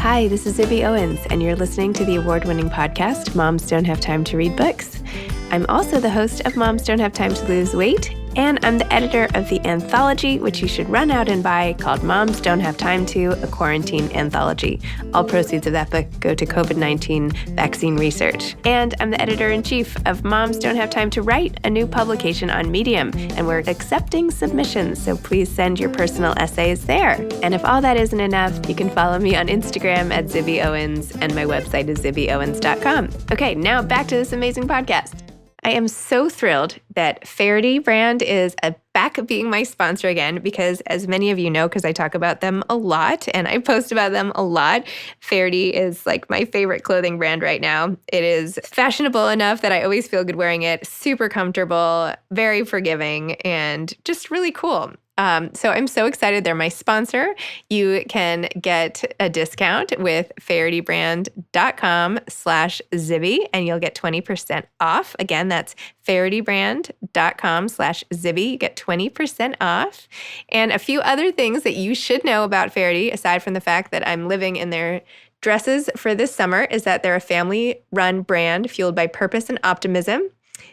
Hi, this is Zibby Owens, and you're listening to the award-winning podcast, Moms Don't Have Time to Read Books. I'm also the host of Moms Don't Have Time to Lose Weight, and I'm the editor of the anthology, which you should run out and buy, called Moms Don't Have Time to, a Quarantine Anthology. All proceeds of that book go to COVID-19 vaccine research. And I'm the editor-in-chief of Moms Don't Have Time to Write, a new publication on Medium, and we're accepting submissions, so please send your personal essays there. And if all that isn't enough, you can follow me on Instagram at Zibby Owens, and my website is zibbyowens.com. Okay, now back to this amazing podcast. I am so thrilled that Faherty brand is back being my sponsor again because, as many of you know, because I talk about them a lot and I post about them a lot, Faherty is like my favorite clothing brand right now. It is fashionable enough that I always feel good wearing it, super comfortable, very forgiving, and just really cool. So I'm so excited. They're my sponsor. You can get a discount with fahertybrand.com/Zibby, and you'll get 20% off. Again, that's fahertybrand.com/Zibby. You get 20% off. And a few other things that you should know about Faherty, aside from the fact that I'm living in their dresses for this summer, is that they're a family-run brand fueled by purpose and optimism.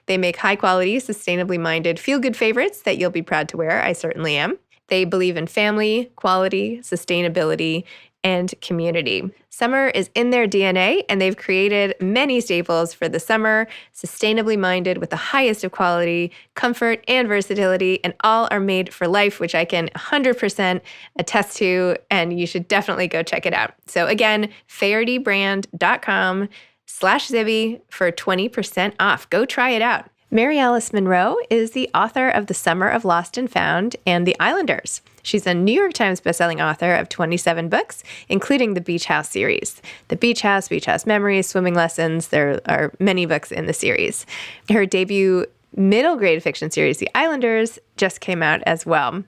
They make high-quality, sustainably minded, feel-good favorites that you'll be proud to wear. I certainly am. They believe in family, quality, sustainability, and community. Summer is in their DNA, and they've created many staples for the summer, sustainably minded with the highest of quality, comfort, and versatility, and all are made for life, which I can 100% attest to, and you should definitely go check it out. So again, fahertybrand.com/Zibby for 20% off. Go try it out. Mary Alice Monroe is the author of The Summer of Lost and Found and The Islanders. She's a New York Times bestselling author of 27 books, including the Beach House series. The Beach House Memories, Swimming Lessons, there are many books in the series. Her debut middle grade fiction series, The Islanders, just came out as well.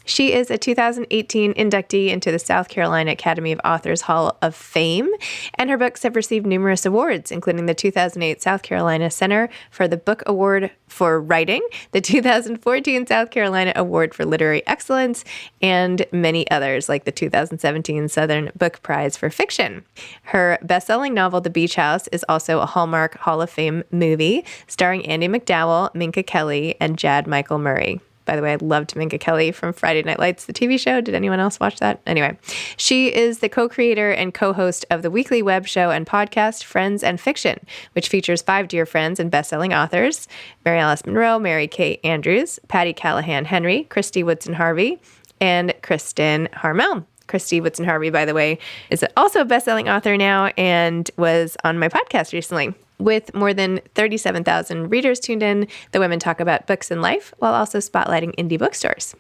She is a 2018 inductee into the South Carolina Academy of Authors Hall of Fame, and her books have received numerous awards, including the 2008 South Carolina Center for the Book Award for Writing, the 2014 South Carolina Award for Literary Excellence, and many others, like the 2017 Southern Book Prize for Fiction. Her best-selling novel, The Beach House, is also a Hallmark Hall of Fame movie starring Andie MacDowell, Minka Kelly, and Jad Michael Murray. By the way, I loved Minka Kelly from Friday Night Lights, the TV show. Did anyone else watch that? Anyway, she is the co-creator and co-host of the weekly web show and podcast Friends and Fiction, which features 5 dear friends and best-selling authors: Mary Alice Monroe, Mary Kay Andrews, Patty Callahan Henry, Christy Woodson Harvey, and Kristen Harmel. Christy Woodson Harvey, by the way, is also a best-selling author now and was on my podcast recently. With more than 37,000 readers tuned in, the women talk about books and life while also spotlighting indie bookstores.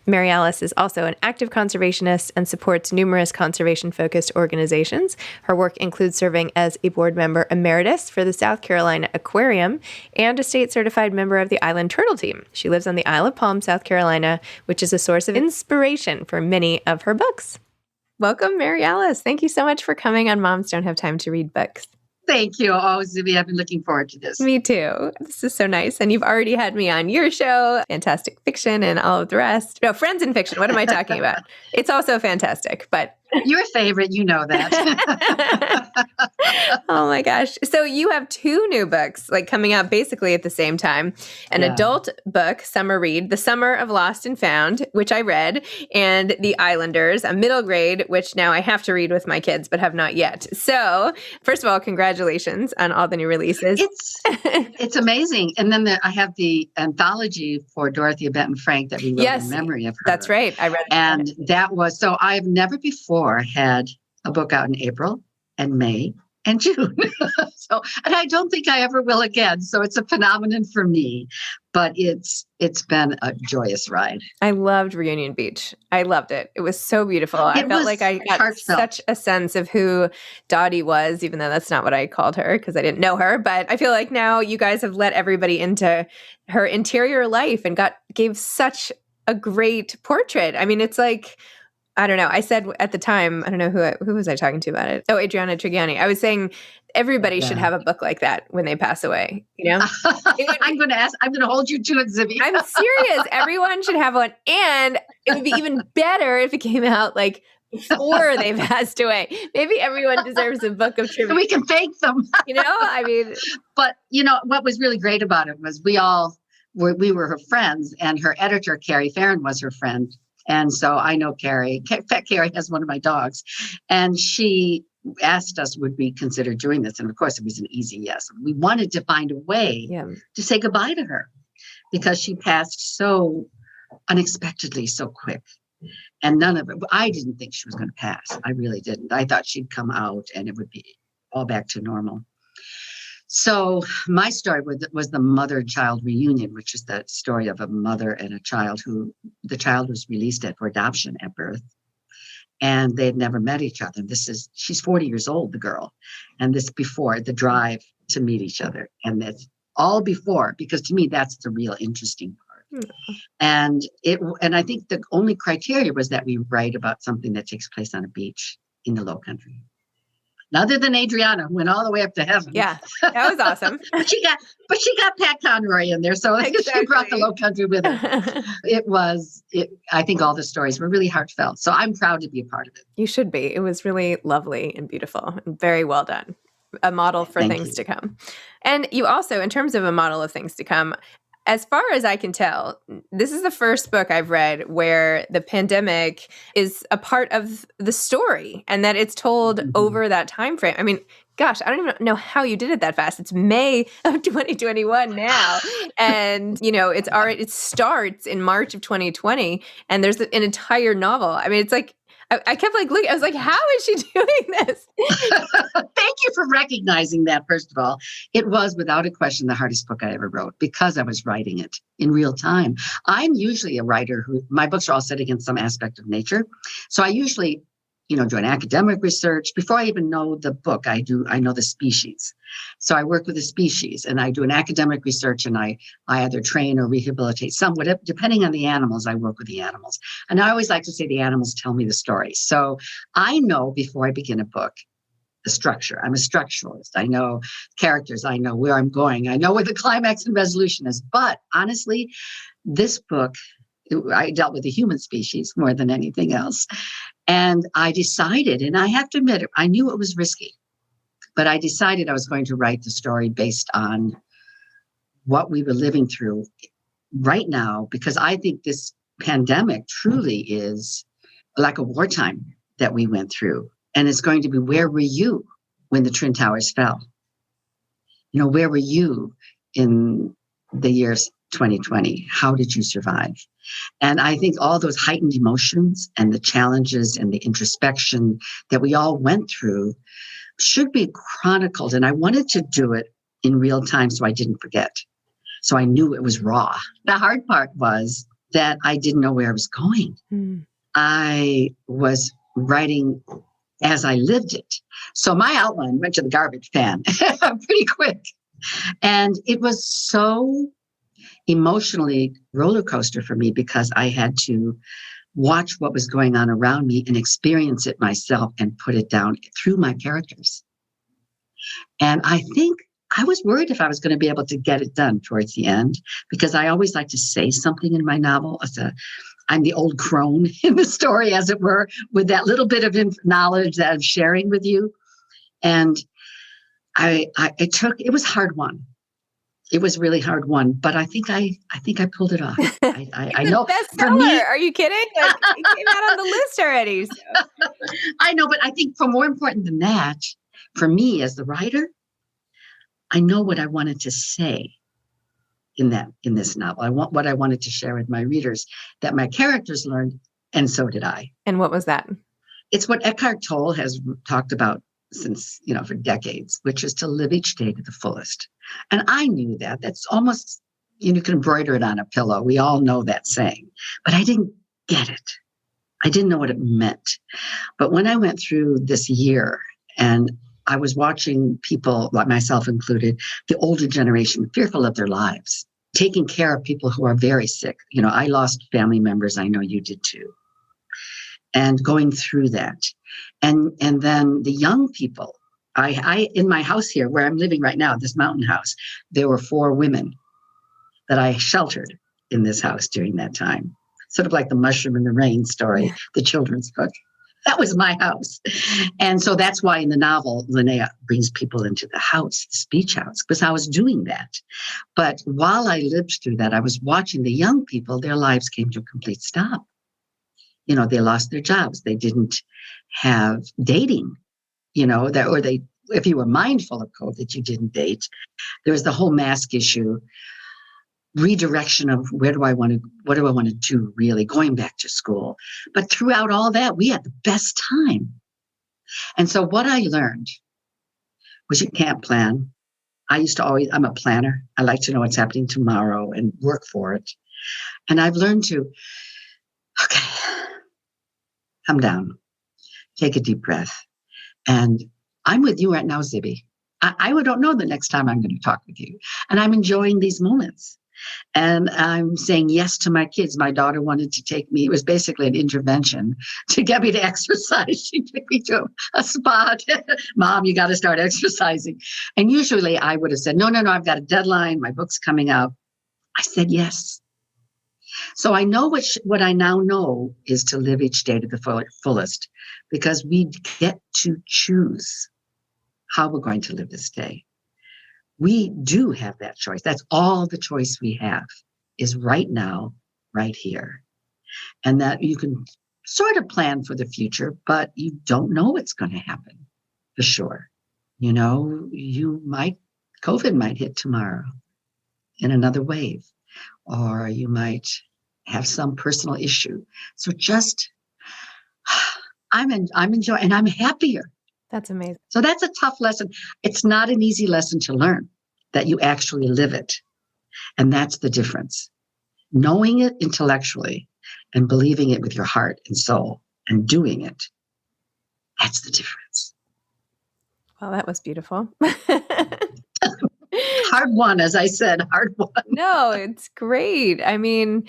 Mary Alice is also an active conservationist and supports numerous conservation-focused organizations. Her work includes serving as a board member emeritus for the South Carolina Aquarium and a state-certified member of the Island Turtle Team. She lives on the Isle of Palm, South Carolina, which is a source of inspiration for many of her books. Welcome, Mary Alice. Thank you so much for coming on Moms Don't Have Time to Read Books. Thank you. Oh, Zibby, I've been looking forward to this. Me too. This is so nice. And you've already had me on your show, Fantastic Fiction and all of the rest. No, Friends and Fiction. What am I talking about? It's also fantastic, but... Your favorite, you know that. Oh my gosh. So you have 2 new books like coming out basically at the same time. An adult book, summer read, The Summer of Lost and Found, which I read, and The Islanders, a middle grade, which now I have to read with my kids, but have not yet. So first of all, congratulations on all the new releases. It's amazing. And then I have the anthology for Dorothea Benton Frank that we wrote in memory of her. That's right. I read that. And that was, so I've never before had a book out in April and May and June. And I don't think I ever will again. So it's a phenomenon for me, but it's been a joyous ride. I loved Reunion Beach. I loved it. It was so beautiful. I felt like I got such a sense of who Dottie was, even though that's not what I called her because I didn't know her. But I feel like now you guys have let everybody into her interior life and gave such a great portrait. I mean, it's like, I don't know. I said at the time, I don't know who was I talking to about it? Oh, Adriana Trigiani. I was saying everybody should have a book like that when they pass away. You know, I'm going to hold you to it, Zibby. I'm serious. Everyone should have one. And it would be even better if it came out like before they passed away. Maybe everyone deserves a book of trivia. We can thank them. I mean, But, what was really great about it was we were her friends, and her editor, Carrie Farron, was her friend. And so I know Carrie. Pet Carrie has one of my dogs. And she asked us, would we consider doing this? And of course, it was an easy yes. We wanted to find a way to say goodbye to her because she passed so unexpectedly, so quick. And none of it, I didn't think she was going to pass. I really didn't. I thought she'd come out and it would be all back to normal. So my story was the mother-child reunion, which is the story of a mother and a child who the child was released for adoption at birth. And they had never met each other. She's 40 years old, the girl. And this before the drive to meet each other. And that's all before, because to me, that's the real interesting part. And I think the only criteria was that we write about something that takes place on a beach in the Low Country. Other than Adriana, who went all the way up to heaven. Yeah, that was awesome. but she got Pat Conroy in there, so she brought the Low Country with her. I think all the stories were really heartfelt, so I'm proud to be a part of it. You should be. It was really lovely and beautiful and very well done. A model for things to come. And you also, in terms of a model of things to come, as far as I can tell, this is the first book I've read where the pandemic is a part of the story and that it's told over that time frame. I mean, gosh, I don't even know how you did it that fast. It's May of 2021 now. And, it starts in March of 2020 and there's an entire novel. I mean, it's like, I kept looking, I was like, how is she doing this? Thank you for recognizing that, first of all. It was without a question the hardest book I ever wrote because I was writing it in real time. I'm usually a writer my books are all set against some aspect of nature. So I usually, do an academic research. Before I even know the book, I know the species. So I work with the species and I do an academic research and I either train or rehabilitate whatever, depending on the animals, I work with the animals. And I always like to say the animals tell me the story. So I know before I begin a book, the structure. I'm a structuralist. I know characters. I know where I'm going. I know where the climax and resolution is. But honestly, this book, I dealt with the human species more than anything else. And I decided, and I have to admit it, I knew it was risky, but I decided I was going to write the story based on what we were living through right now, because I think this pandemic truly is like a wartime that we went through. And it's going to be, where were you when the Twin Towers fell? Where were you in the years 2020? How did you survive? And I think all those heightened emotions and the challenges and the introspection that we all went through should be chronicled. And I wanted to do it in real time so I didn't forget. So I knew it was raw. The hard part was that I didn't know where I was going. I was writing as I lived it. So my outline went to the garbage can pretty quick. And it was so emotionally roller coaster for me because I had to watch what was going on around me and experience it myself and put it down through my characters. And I think I was worried if I was going to be able to get it done towards the end, because I always like to say something in my novel. I'm the old crone in the story, as it were, with that little bit of knowledge that I'm sharing with you. And it was hard won. It was really hard won, but I think I pulled it off. I know. Bestseller. Are you kidding? It came out on the list already. So. I know, but I think for more important than that, for me as the writer, I know what I wanted to say in this novel. What I wanted to share with my readers that my characters learned, and so did I. And what was that? It's what Eckhart Tolle has talked about since, for decades, which is to live each day to the fullest. And I knew that. That's almost, you can embroider it on a pillow. We all know that saying, but I didn't get it. I didn't know what it meant. But when I went through this year and I was watching people, like myself included, the older generation, fearful of their lives, taking care of people who are very sick. I lost family members. I know you did too. And going through that. And then the young people, I in my house here where I'm living right now, this mountain house, there were 4 women that I sheltered in this house during that time. Sort of like the mushroom in the rain story, the children's book. That was my house. And so that's why in the novel, Linnea brings people into the house, this beach house, because I was doing that. But while I lived through that, I was watching the young people, their lives came to a complete stop. They lost their jobs. They didn't have dating, if you were mindful of COVID, you didn't date. There was the whole mask issue, redirection of what do I want to do really, going back to school. But throughout all that, we had the best time. And so what I learned was you can't plan. I'm a planner. I like to know what's happening tomorrow and work for it. And I've learned to, okay, come down, take a deep breath. And I'm with you right now, Zibby. I don't know the next time I'm going to talk with you. And I'm enjoying these moments. And I'm saying yes to my kids. My daughter wanted to take me. It was basically an intervention to get me to exercise. She took me to a spa. Mom, you got to start exercising. And usually I would have said, no, I've got a deadline. My book's coming out. I said yes. So I know what I now know is to live each day to the fullest, because we get to choose how we're going to live this day. We do have that choice. That's all the choice we have is right now, right here. And that you can sort of plan for the future, but you don't know what's going to happen for sure. COVID might hit tomorrow in another wave, or you might have some personal issue. So just, I'm enjoying, and I'm happier. That's amazing. So that's a tough lesson. It's not an easy lesson to learn, that you actually live it. And that's the difference. Knowing it intellectually and believing it with your heart and soul and doing it, that's the difference. Well, that was beautiful. Hard one, as I said, hard one. No, it's great. I mean,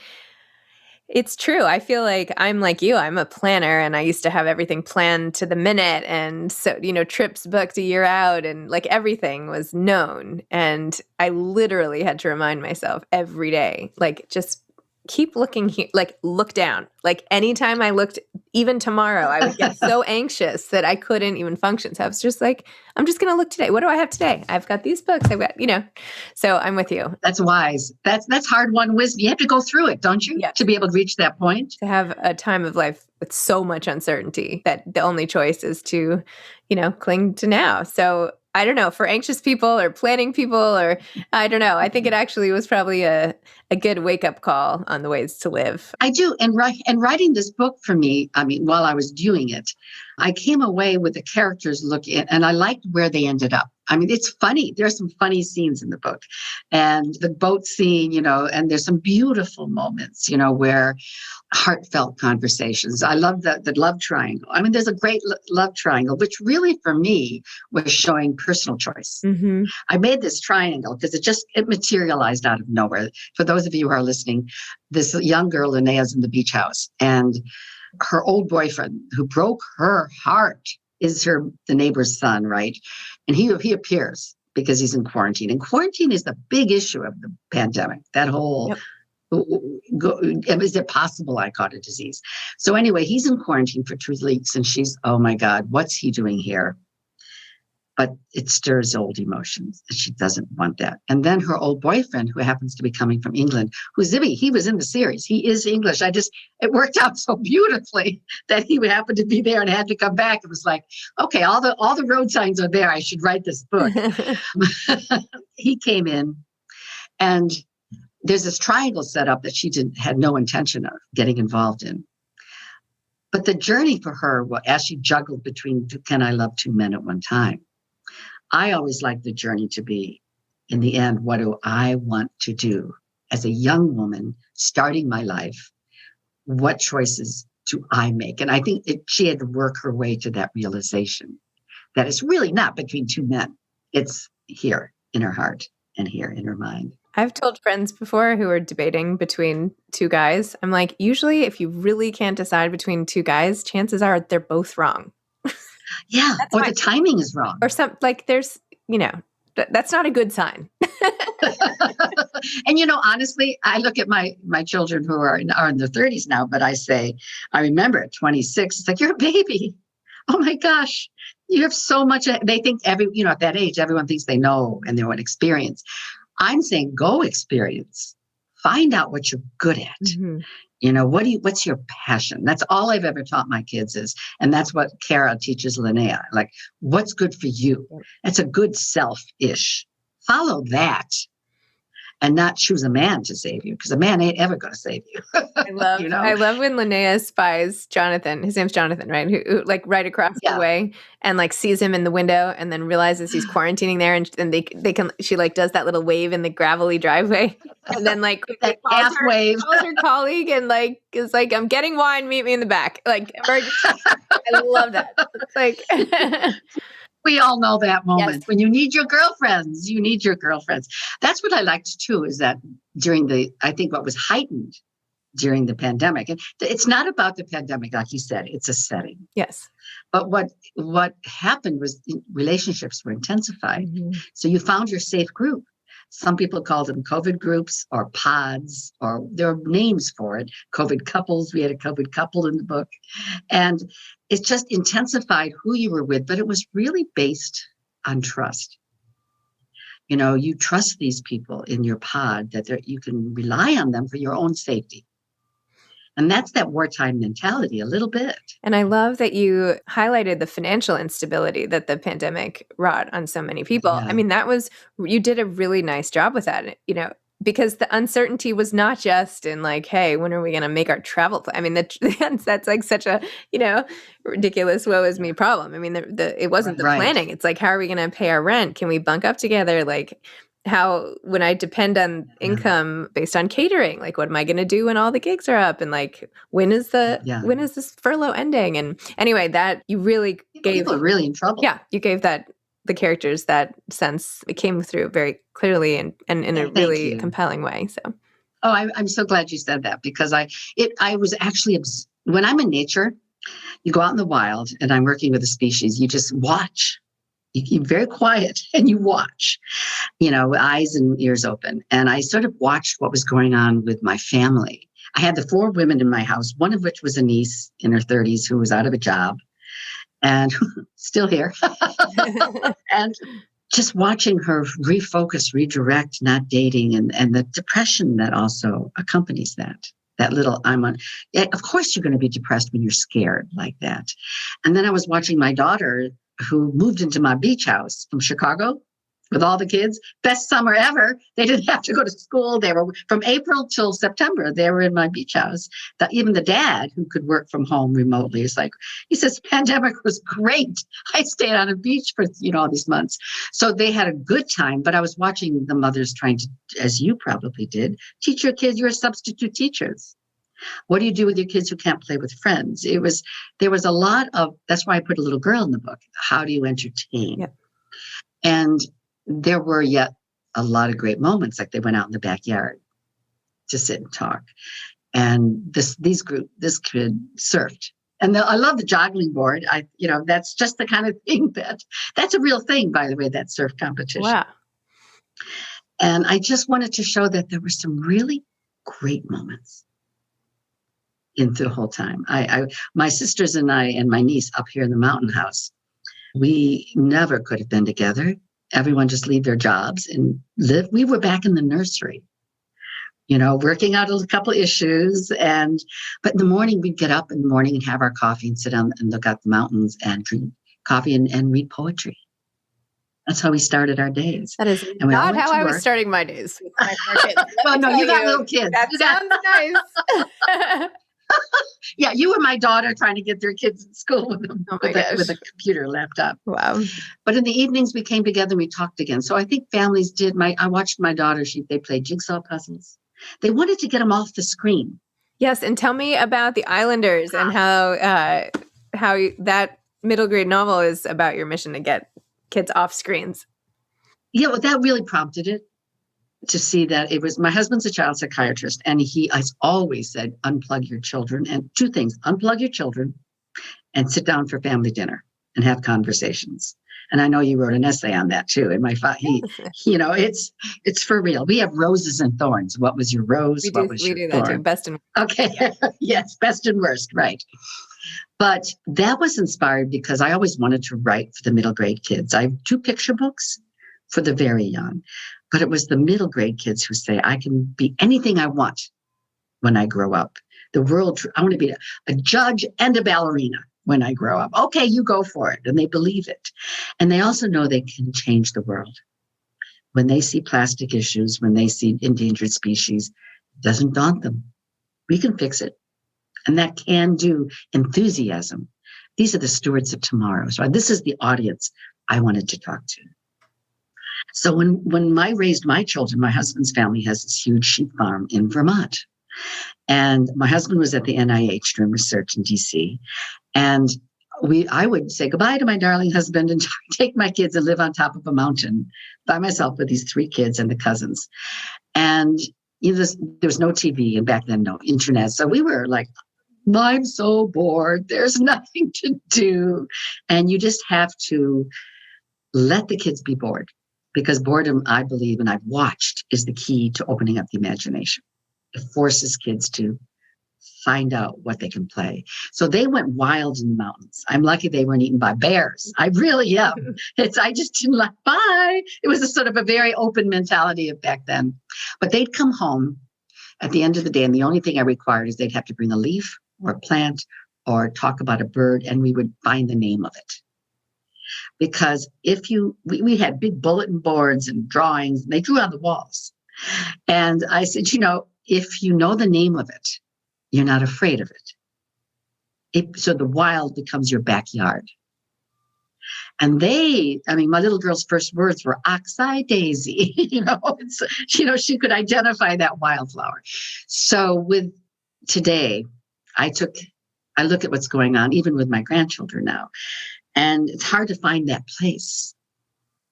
it's true. I feel like I'm like you. I'm a planner, and I used to have everything planned to the minute. And so, trips booked a year out, and like everything was known. And I literally had to remind myself every day, like, just keep looking here, like look down. Like anytime I looked, even tomorrow, I would get so anxious that I couldn't even function. So I was just like, I'm just going to look today. What do I have today? I've got these books. I've got, so I'm with you. That's wise. That's hard won wisdom. You have to go through it, don't you? Yeah. To be able to reach that point. To have a time of life with so much uncertainty that the only choice is to, cling to now. So I don't know, for anxious people or planning people, or I don't know. I think it actually was probably a good wake-up call on the ways to live. I do. And writing this book for me, while I was doing it, I came away with the characters and I liked where they ended up. It's funny. There's some funny scenes in the book, and the boat scene, and there's some beautiful moments, where heartfelt conversations. I love the love triangle. There's a great love triangle, which really for me was showing personal choice. Mm-hmm. I made this triangle because it materialized out of nowhere. For those of you who are listening, this young girl, Linnea's in the beach house, and her old boyfriend, who broke her heart, is the neighbor's son, right? And he appears because he's in quarantine. And quarantine is the big issue of the pandemic. That whole, is it possible I caught a disease? So anyway, he's in quarantine for 2 weeks, and she's, oh my God, what's he doing here? But it stirs old emotions. She doesn't want that. And then her old boyfriend, who happens to be coming from England, who's Zibby, he was in the series. He is English. It worked out so beautifully that he happened to be there and had to come back. It was like, okay, all the road signs are there. I should write this book. He came in, and there's this triangle set up that she had no intention of getting involved in. But the journey for her, as she juggled between, can I love 2 men at one time? I always like the journey to be, in the end, what do I want to do as a young woman starting my life? What choices do I make? And I think she had to work her way to that realization that it's really not between 2 men. It's here in her heart and here in her mind. I've told friends before who are debating between 2 guys, I'm like, usually if you really can't decide between 2 guys, chances are they're both wrong. Yeah, or the timing is wrong. Or there's, that's not a good sign. And, honestly, I look at my children who are in their 30s now, but I remember at 26, it's like, you're a baby. Oh my gosh, you have so much. They think at that age, everyone thinks they know and they want experience. I'm saying go experience, find out what you're good at. Mm-hmm. What's your passion? That's all I've ever taught my kids and that's what Kara teaches Linnea. Like, what's good for you? It's a good self-ish. Follow that and not choose a man to save you, because a man ain't ever going to save you. I love when Linnea spies Jonathan. His name's Jonathan, right? Who like right across the way, and like sees him in the window, and then realizes he's quarantining there, and they can. She like does that little wave in the gravelly driveway, and then like that half wave. Calls her colleague and like is like, "I'm getting wine. Meet me in the back." Like emergency. I love that. It's like. We all know that moment. Yes. When you need your girlfriends, That's what I liked too, is that I think what was heightened during the pandemic, and it's not about the pandemic, like you said, it's a setting. Yes. But what happened was relationships were intensified. Mm-hmm. So you found your safe group. Some people called them COVID groups or pods, or there are names for it. COVID couples. We had a COVID couple in the book. And it just intensified who you were with, but it was really based on trust. You trust these people in your pod, that you can rely on them for your own safety. And that's that wartime mentality a little bit. And I love that you highlighted the financial instability that the pandemic wrought on so many people. Yeah. I mean, you did a really nice job with that, because the uncertainty was not just in like, hey, when are we going to make our travel plan? I mean, that's like such a, ridiculous woe is me problem. I mean, it wasn't the planning. It's like, how are we going to pay our rent? Can we bunk up together? Like, when I depend on income based on catering, like what am I going to do when all the gigs are up? And like, when is this furlough ending? And anyway, that you really people are really in trouble. Yeah. You gave the characters that sense. It came through very clearly and in a really compelling way. So. Oh, I'm so glad you said that, because I was actually, when I'm in nature, you go out in the wild and I'm working with a species, you just watch. You're very quiet and you watch, eyes and ears open. And I sort of watched what was going on with my family. I had the 4 women in my house, one of which was a niece in her 30s who was out of a job and still here. And just watching her refocus, redirect, not dating, and the depression that also accompanies that little of course you're going to be depressed when you're scared like that. And then I was watching my daughter, who moved into my beach house from Chicago with all the kids. Best summer ever. They didn't have to go to school. They were from April till September. They were in my beach house. Even the dad, who could work from home remotely, he says, pandemic was great. I stayed on a beach for, all these months. So they had a good time, but I was watching the mothers trying to, as you probably did, teach your kids. You're substitute teachers. What do you do with your kids who can't play with friends? There was a lot of, that's why I put a little girl in the book. How do you entertain? Yep. And there were yet a lot of great moments, like they went out in the backyard to sit and talk. And this kid surfed. And I love the joggling board. That's just the kind of thing that's a real thing, by the way, that surf competition. Wow. And I just wanted to show that there were some really great moments into the whole time. My sisters and I and my niece up here in the mountain house, we never could have been together. Everyone just leave their jobs and live. We were back in the nursery, working out a couple issues. But in the morning, we'd get up in the morning and have our coffee and sit down and look out the mountains and drink coffee and read poetry. That's how we started our days. That is not how I was starting my days with my 4 kids. Well, no, you got little kids. That sounds nice. Yeah, you were my daughter trying to get their kids in school with them with a computer laptop. Wow. But in the evenings we came together and we talked again. So I think families did. I watched my daughter, they played jigsaw puzzles. They wanted to get them off the screen. Yes, and tell me about the Islanders and how that middle grade novel is about your mission to get kids off screens. Yeah, well, that really prompted it. To see that it was, my husband's a child psychiatrist, and he has always said, unplug your children. And 2 things, unplug your children and sit down for family dinner. and have conversations. And I know you wrote an essay on that too. And it's for real. We have roses and thorns. What was your rose? What was We your do that too. thorn? Best and Okay. Yes, best and worst, right. But that was inspired because I always wanted to write for the middle grade kids. I have 2 picture books for the very young, but it was the middle grade kids who say, I can be anything I want when I grow up. I want to be a judge and a ballerina when I grow up. Okay, you go for it. And they believe it. And they also know they can change the world. When they see plastic issues, when they see endangered species, it doesn't daunt them. We can fix it. And that can-do enthusiasm. These are the stewards of tomorrow. So this is the audience I wanted to talk to. So when I raised my children, my husband's family has this huge sheep farm in Vermont. And my husband was at the NIH doing research in DC. And I would say goodbye to my darling husband and take my kids and live on top of a mountain by myself with these 3 kids and the cousins. And there was no TV, and back then no internet. So we were like, I'm so bored. There's nothing to do. And you just have to let the kids be bored, because boredom, I believe, and I've watched, is the key to opening up the imagination. It forces kids to find out what they can play. So they went wild in the mountains. I'm lucky they weren't eaten by bears. I really am. I just didn't like, bye. It was a sort of a very open mentality of back then. But they'd come home at the end of the day, and the only thing I required is they'd have to bring a leaf or a plant or talk about a bird, and we would find the name of it. Because we had big bulletin boards and drawings, and they drew on the walls. And I said, if you know the name of it, you're not afraid of it. So the wild becomes your backyard. And my little girl's first words were oxeye daisy. She could identify that wildflower. So with today, I look at what's going on, even with my grandchildren now, and it's hard to find that place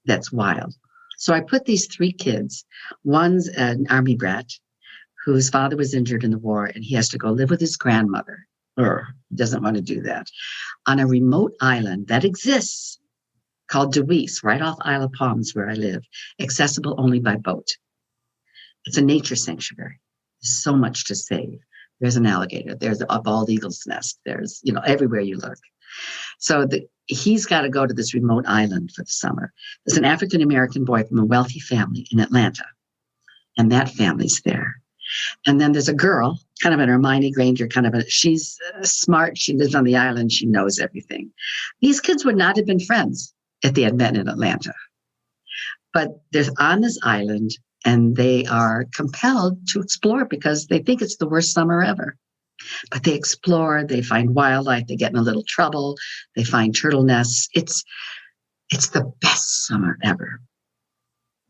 that's wild. So I put these 3 kids. One's an Army brat whose father was injured in the war, and he has to go live with his grandmother. He doesn't want to do that. On a remote island that exists called Deweese, right off Isle of Palms where I live, accessible only by boat. It's a nature sanctuary. There's so much to save. There's an alligator. There's a bald eagle's nest. There's, everywhere you look. So he's got to go to this remote island for the summer. There's an African-American boy from a wealthy family in Atlanta, and that family's there. And then there's a girl, kind of an Hermione Granger, she's smart. She lives on the island. She knows everything. These kids would not have been friends if they had met in Atlanta. But they're on this island, and they are compelled to explore because they think it's the worst summer ever. But they explore, they find wildlife, they get in a little trouble, they find turtle nests. It's the best summer ever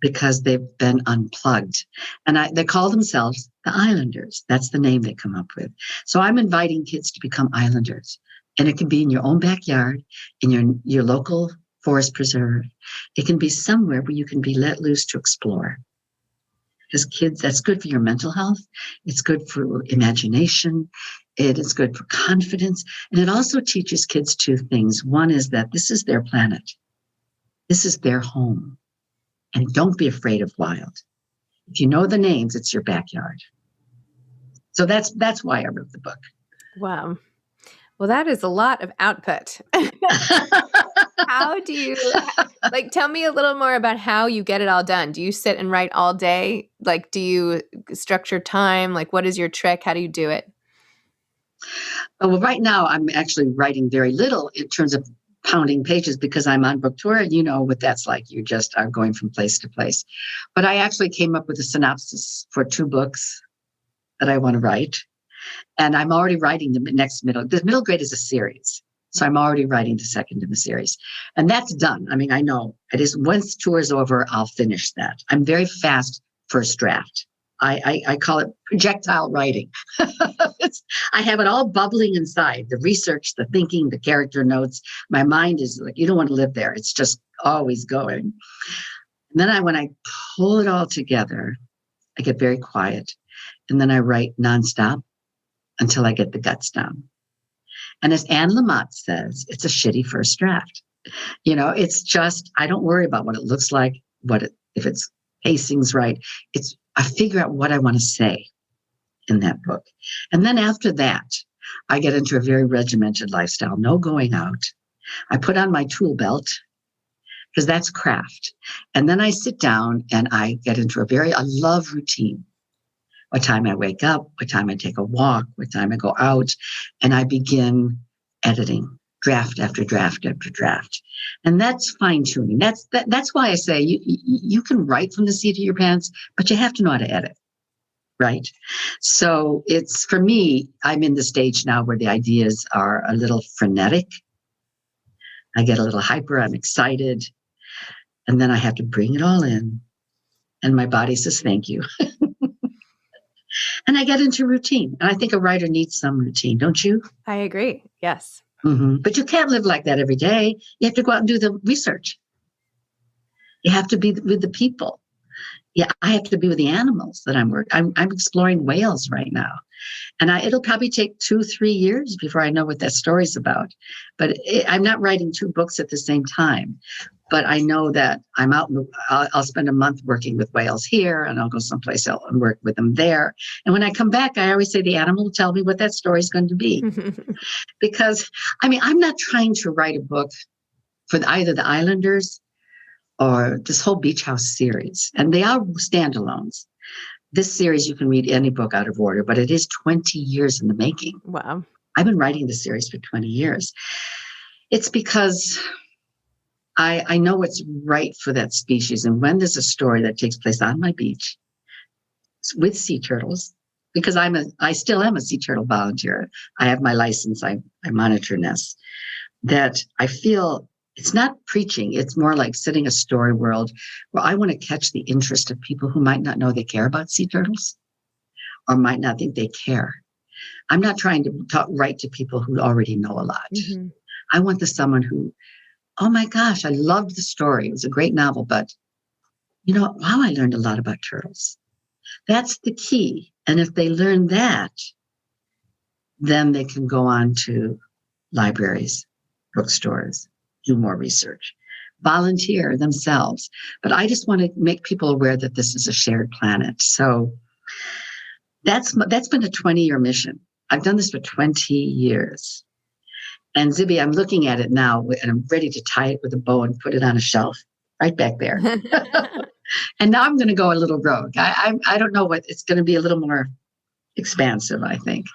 because they've been unplugged. And they call themselves the Islanders. That's the name they come up with. So I'm inviting kids to become Islanders. And it can be in your own backyard, in your local forest preserve. It can be somewhere where you can be let loose to explore. Because kids, that's good for your mental health. It's good for imagination. It is good for confidence. And it also teaches kids 2 things. One is that this is their planet. This is their home. And don't be afraid of wild. If you know the names, it's your backyard. So that's why I wrote the book. Wow. Well, that is a lot of output. How do you, tell me a little more about how you get it all done. Do you sit and write all day? Do you structure time? What is your trick? How do you do it? Well, right now I'm actually writing very little in terms of pounding pages because I'm on book tour, and you know what that's like. You just are going from place to place. But I actually came up with a synopsis for 2 books that I want to write. And I'm already writing the middle grade is a series. So I'm already writing the second in the series. And that's done. I know it is. Once tour is over, I'll finish that. I'm very fast first draft. I call it projectile writing. I have it all bubbling inside, the research, the thinking, the character notes. My mind is you don't want to live there. It's just always going. And then when I pull it all together, I get very quiet. And then I write nonstop until I get the guts down. And as Anne Lamott says, it's a shitty first draft. It's just, I don't worry about what it looks like, if its pacing's right. I figure out what I want to say in that book. And then after that, I get into a very regimented lifestyle, no going out. I put on my tool belt because that's craft. And then I sit down and I get into I love routine. What time I wake up, what time I take a walk, what time I go out, and I begin editing draft after draft after draft. And that's fine tuning. That's why I say you can write from the seat of your pants, but you have to know how to edit. Right. So for me, I'm in the stage now where the ideas are a little frenetic. I get a little hyper. I'm excited. And then I have to bring it all in. And my body says, thank you. And I get into routine. And I think a writer needs some routine, don't you? I agree. Yes. Mm-hmm. But you can't live like that every day. You have to go out and do the research. You have to be with the people. Yeah, I have to be with the animals that I'm working. I'm exploring whales right now. And it'll probably take 2-3 years before I know what that story's about. But I'm not writing 2 books at the same time. But I know that I'm out. I'll spend a month working with whales here, and I'll go someplace else and work with them there. And when I come back, I always say the animal will tell me what that story is going to be. Because, I'm not trying to write a book for either the Islanders or this whole Beach House series. And they are standalones. This series, you can read any book out of order, but it is 20 years in the making. Wow. I've been writing this series for 20 years. It's because I know what's right for that species. And when there's a story that takes place on my beach with sea turtles, because I still am a sea turtle volunteer. I have my license. I monitor nests. That I feel it's not preaching. It's more like setting a story world where I want to catch the interest of people who might not know they care about sea turtles or might not think they care. I'm not trying to write to people who already know a lot. Mm-hmm. I want someone who, oh my gosh, I loved the story. It was a great novel, but wow, I learned a lot about turtles. That's the key. And if they learn that, then they can go on to libraries, bookstores, do more research, volunteer themselves. But I just want to make people aware that this is a shared planet. So that's been a 20-year mission. I've done this for 20 years. And Zibby, I'm looking at it now and I'm ready to tie it with a bow and put it on a shelf right back there. And now I'm going to go a little rogue. I don't know what it's going to be, a little more expansive, I think.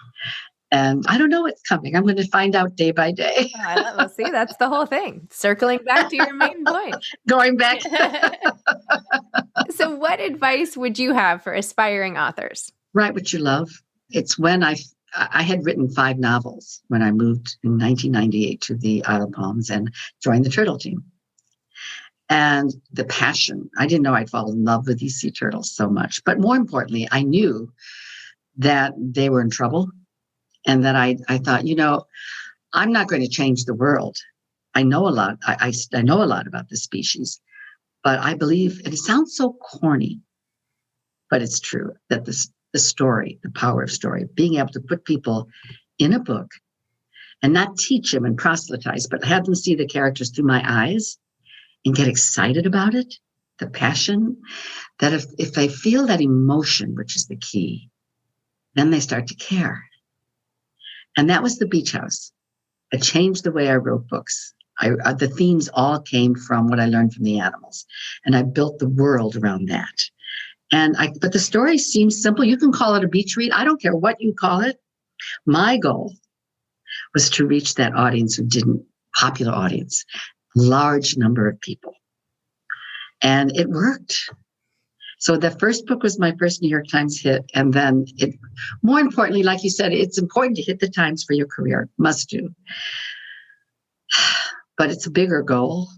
And I don't know what's coming. I'm going to find out day by day. Well, see, that's the whole thing. Circling back to your main point. Going back. So what advice would you have for aspiring authors? Write what you love. It's when I had written 5 novels when I moved in 1998 to the Isle of Palms and joined the turtle team. And the passion, I didn't know I'd fall in love with these sea turtles so much. But more importantly, I knew that they were in trouble. And that I thought, I'm not going to change the world. I know a lot. I know a lot about this species, but I believe, and it sounds so corny, but it's true, that the story, the power of story, being able to put people in a book and not teach them and proselytize, but have them see the characters through my eyes and get excited about it, the passion, that if they feel that emotion, which is the key, then they start to care. And that was the Beach House. It changed the way I wrote books. The themes all came from what I learned from the animals. And I built the world around that. But the story seems simple. You can call it a beach read. I don't care what you call it. My goal was to reach that audience popular audience, large number of people. And it worked. So the first book was my first New York Times hit. And then more importantly, like you said, it's important to hit the Times for your career. Must do. But it's a bigger goal.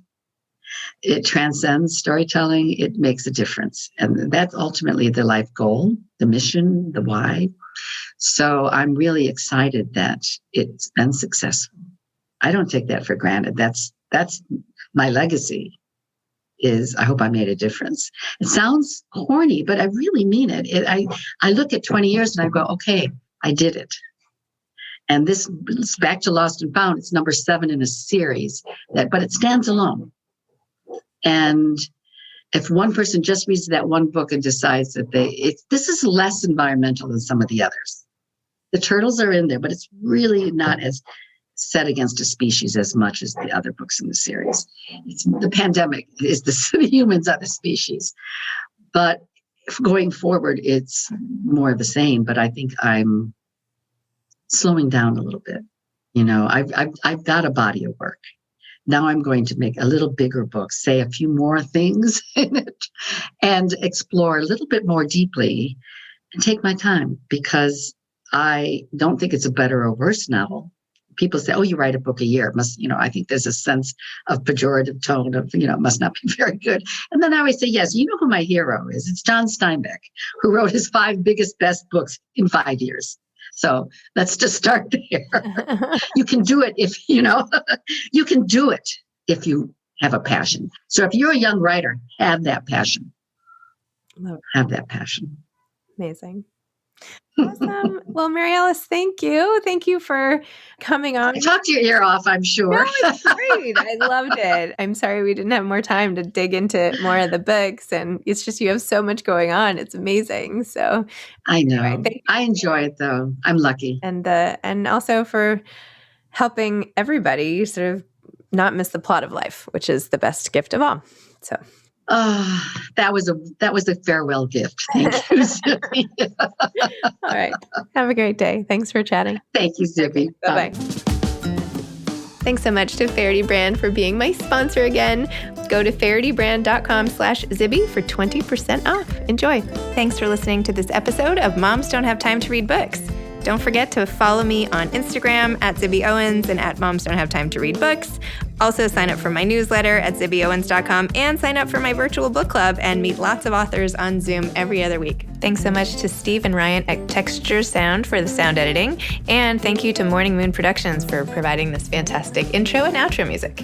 It transcends storytelling. It makes a difference. And that's ultimately the life goal, the mission, the why. So I'm really excited that it's been successful. I don't take that for granted. That's my legacy. I hope I made a difference. It sounds corny, but I really mean it. I look at 20 years and I go, okay, I did it. And this is back to Lost and Found. It's number 7 in a series, but it stands alone. And if one person just reads that one book and decides that this is less environmental than some of the others. The turtles are in there, but it's really not as set against a species as much as the other books in the series. It's the pandemic is the humans are the species. But going forward, it's more of the same. But I think I'm slowing down a little bit. I've got a body of work. Now I'm going to make a little bigger book, say a few more things in it, and explore a little bit more deeply and take my time, because I don't think it's a better or worse novel. People say, oh, you write a book a year. It must, I think there's a sense of pejorative tone of, it must not be very good. And then I always say, yes, you know who my hero is. It's John Steinbeck, who wrote his 5 biggest, best books in 5 years. So let's just start there. You can do it if, you can do it if you have a passion. So if you're a young writer, have that passion. Have that passion. Amazing. Awesome. Well, Mary Alice, thank you. Thank you for coming on. I talked your ear off, I'm sure. No, it's great. I loved it. I'm sorry we didn't have more time to dig into more of the books. And it's just, you have so much going on. It's amazing. So I know. Anyway, I enjoy it, though. I'm lucky. And also for helping everybody sort of not miss the plot of life, which is the best gift of all. So. That was a farewell gift. Thank you, Zibby. All right. Have a great day. Thanks for chatting. Thank you, Zibby. Bye-bye. Thanks so much to Faherty Brand for being my sponsor again. Go to fahertybrand.com/Zibby for 20% off. Enjoy. Thanks for listening to this episode of Moms Don't Have Time to Read Books. Don't forget to follow me on Instagram at Zibby Owens and at Moms Don't Have Time to Read Books. Also sign up for my newsletter at zibbyowens.com and sign up for my virtual book club and meet lots of authors on Zoom every other week. Thanks so much to Steve and Ryan at Texture Sound for the sound editing. And thank you to Morning Moon Productions for providing this fantastic intro and outro music.